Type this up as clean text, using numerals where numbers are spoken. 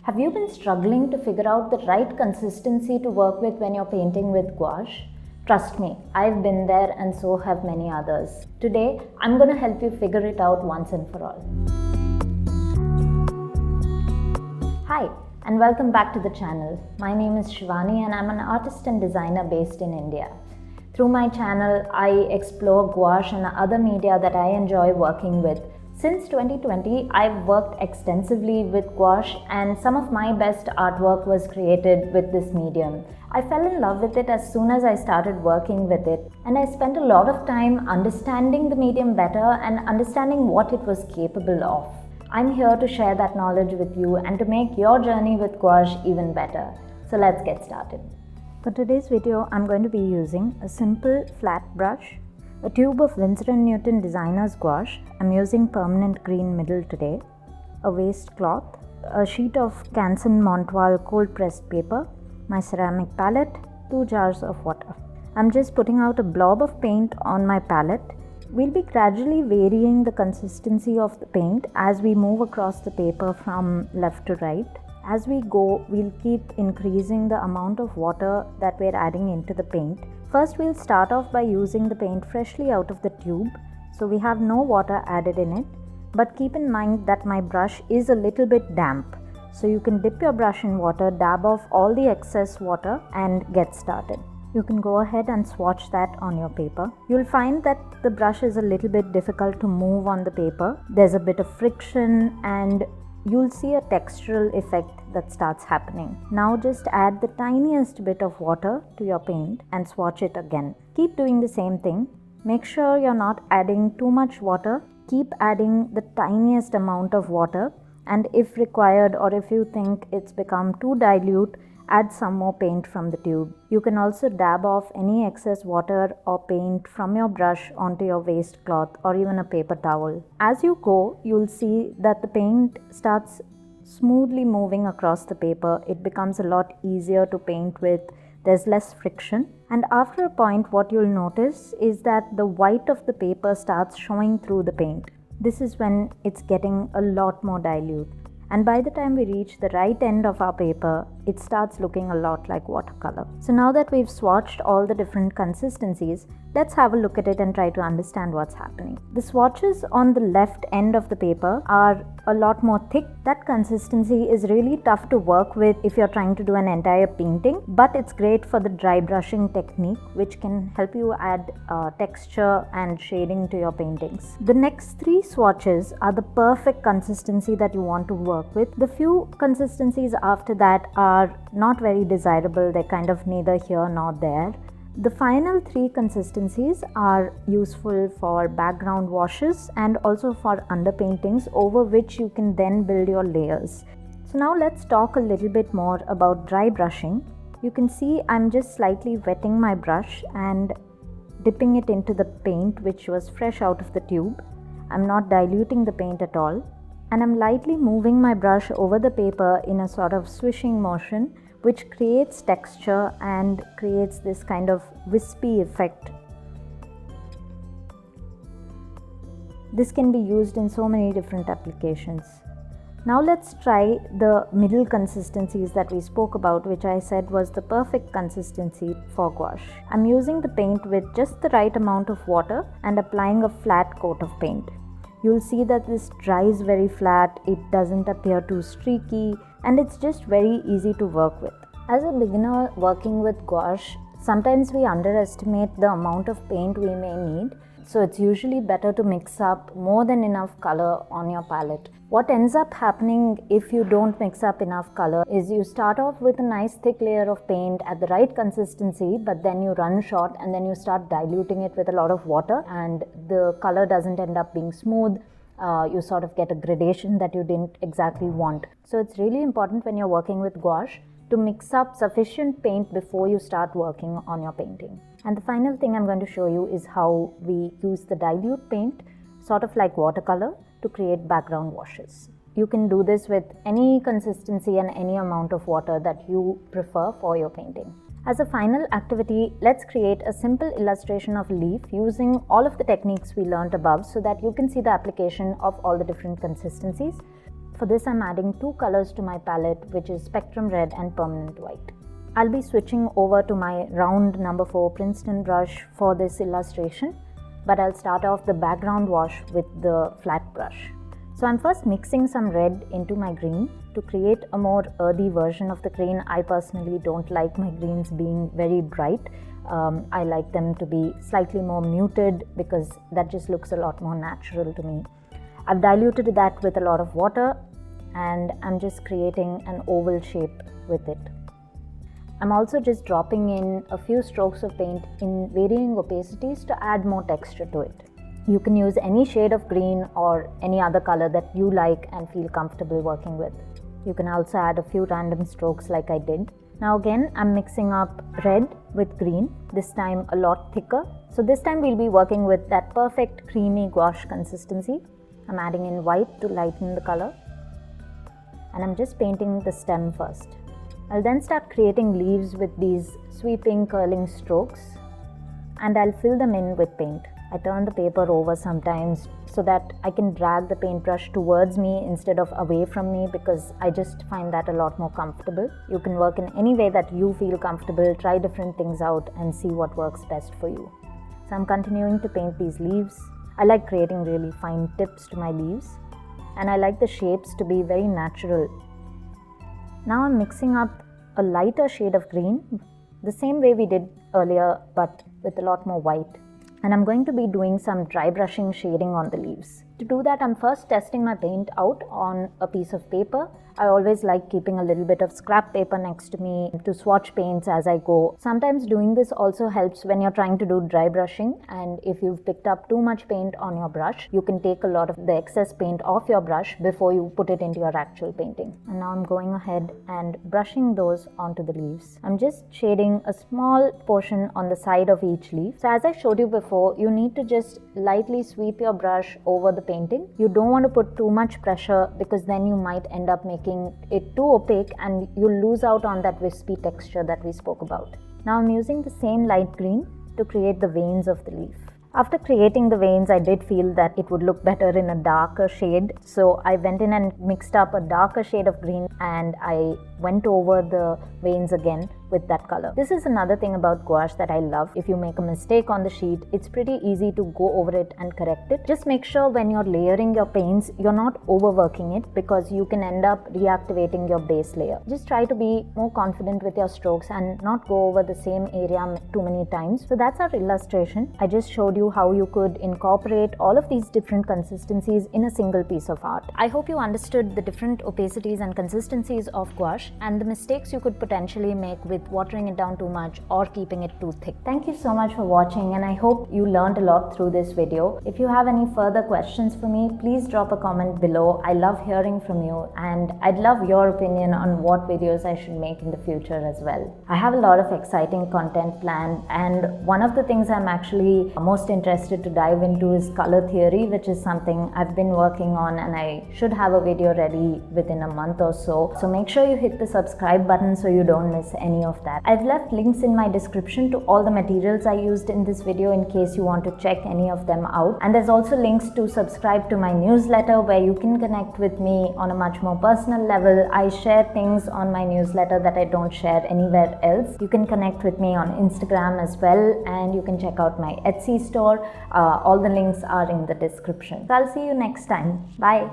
Have you been struggling to figure out the right consistency to work with when you're painting with gouache? Trust me, I've been there and so have many others. Today, I'm going to help you figure it out once and for all. Hi, and welcome back to the channel. My name is Shivani and I'm an artist and designer based in India. Through my channel, I explore gouache and other media that I enjoy working with. Since 2020, I've worked extensively with gouache and some of my best artwork was created with this medium. I fell in love with it as soon as I started working with it, and I spent a lot of time understanding the medium better and understanding what it was capable of. I'm here to share that knowledge with you and to make your journey with gouache even better. So let's get started. For today's video, I'm going to be using a simple flat brush, a tube of Winsor & Newton Designer's Gouache. I'm using permanent green middle today, a waistcloth, a sheet of Canson Montoile cold pressed paper, my ceramic palette, 2 jars of water. I'm just putting out a blob of paint on my palette. We'll be gradually varying the consistency of the paint as we move across the paper from left to right. As we go, we'll keep increasing the amount of water that we're adding into the paint. First, we'll start off by using the paint freshly out of the tube, so we have no water added in it. But keep in mind that my brush is a little bit damp, so you can dip your brush in water, dab off all the excess water and get started. You can go ahead and swatch that on your paper. You'll find that the brush is a little bit difficult to move on the paper. There's a bit of friction and you'll see a textural effect that starts happening. Now just add the tiniest bit of water to your paint and swatch it again. Keep doing the same thing. Make sure you're not adding too much water. Keep adding the tiniest amount of water, and if required or if you think it's become too dilute, add some more paint from the tube. You can also dab off any excess water or paint from your brush onto your waistcloth or even a paper towel. As you go, you'll see that the paint starts smoothly moving across the paper. It becomes a lot easier to paint with. There's less friction. And after a point, what you'll notice is that the white of the paper starts showing through the paint. This is when it's getting a lot more dilute. And by the time we reach the right end of our paper, it starts looking a lot like watercolor. So now that we've swatched all the different consistencies, let's have a look at it and try to understand what's happening. The swatches on the left end of the paper are a lot more thick. That consistency is really tough to work with if you're trying to do an entire painting, but it's great for the dry brushing technique, which can help you add texture and shading to your paintings. The next 3 swatches are the perfect consistency that you want to work with. The few consistencies after that are not very desirable. They're kind of neither here nor there. The final 3 consistencies are useful for background washes and also for underpaintings over which you can then build your layers. So now let's talk a little bit more about dry brushing. You can see I'm just slightly wetting my brush and dipping it into the paint which was fresh out of the tube. I'm not diluting the paint at all. And I'm lightly moving my brush over the paper in a sort of swishing motion, which creates texture and creates this kind of wispy effect. This can be used in so many different applications. Now let's try the middle consistencies that we spoke about, which I said was the perfect consistency for gouache. I'm using the paint with just the right amount of water and applying a flat coat of paint. You'll see that this dries very flat, it doesn't appear too streaky, and it's just very easy to work with. As a beginner working with gouache, sometimes we underestimate the amount of paint we may need, so it's usually better to mix up more than enough color on your palette. What ends up happening if you don't mix up enough color is you start off with a nice thick layer of paint at the right consistency, but then you run short and then you start diluting it with a lot of water and the color doesn't end up being smooth. You sort of get a gradation that you didn't exactly want. So it's really important when you're working with gouache to mix up sufficient paint before you start working on your painting. And the final thing I'm going to show you is how we use the dilute paint, sort of like watercolor, to create background washes. You can do this with any consistency and any amount of water that you prefer for your painting. As a final activity, let's create a simple illustration of a leaf using all of the techniques we learned above so that you can see the application of all the different consistencies. For this, I'm adding two colors to my palette, which is Spectrum Red and Permanent White. I'll be switching over to my round number 4 Princeton brush for this illustration, but I'll start off the background wash with the flat brush. So I'm first mixing some red into my green to create a more earthy version of the green. I personally don't like my greens being very bright. I like them to be slightly more muted because that just looks a lot more natural to me. I've diluted that with a lot of water and I'm just creating an oval shape with it. I'm also just dropping in a few strokes of paint in varying opacities to add more texture to it. You can use any shade of green or any other color that you like and feel comfortable working with. You can also add a few random strokes like I did. Now again, I'm mixing up red with green, this time a lot thicker. So this time we'll be working with that perfect creamy gouache consistency. I'm adding in white to lighten the color. And I'm just painting the stem first. I'll then start creating leaves with these sweeping curling strokes and I'll fill them in with paint. I turn the paper over sometimes so that I can drag the paintbrush towards me instead of away from me because I just find that a lot more comfortable. You can work in any way that you feel comfortable, try different things out and see what works best for you. So I'm continuing to paint these leaves. I like creating really fine tips to my leaves and I like the shapes to be very natural. Now I'm mixing up a lighter shade of green, the same way we did earlier but with a lot more white. And I'm going to be doing some dry brushing shading on the leaves. To do that, I'm first testing my paint out on a piece of paper. I always like keeping a little bit of scrap paper next to me to swatch paints as I go. Sometimes doing this also helps when you're trying to do dry brushing, and if you've picked up too much paint on your brush, you can take a lot of the excess paint off your brush before you put it into your actual painting. And now I'm going ahead and brushing those onto the leaves. I'm just shading a small portion on the side of each leaf. So as I showed you before, you need to just lightly sweep your brush over the painting. You don't want to put too much pressure because then you might end up making it too opaque and you'll lose out on that wispy texture that we spoke about. Now I'm using the same light green to create the veins of the leaf. After creating the veins, I did feel that it would look better in a darker shade. So I went in and mixed up a darker shade of green and I went over the veins again with that color. This is another thing about gouache that I love. If you make a mistake on the sheet, it's pretty easy to go over it and correct it. Just make sure when you're layering your paints, you're not overworking it because you can end up reactivating your base layer. Just try to be more confident with your strokes and not go over the same area too many times. So that's our illustration. I just showed you how you could incorporate all of these different consistencies in a single piece of art. I hope you understood the different opacities and consistencies of gouache and the mistakes you could potentially make with watering it down too much or keeping it too thick. Thank you so much for watching and I hope you learned a lot through this video. If you have any further questions for me, please drop a comment below. I love hearing from you and I'd love your opinion on what videos I should make in the future as well. I have a lot of exciting content planned and one of the things I'm actually most interested to dive into is color theory, which is something I've been working on and I should have a video ready within a month or so. So make sure you hit the subscribe button so you don't miss any of that. I've left links in my description to all the materials I used in this video in case you want to check any of them out. And there's also links to subscribe to my newsletter where you can connect with me on a much more personal level. I share things on my newsletter that I don't share anywhere else. You can connect with me on Instagram as well and you can check out my Etsy store. All the links are in the description. So I'll see you next time. Bye.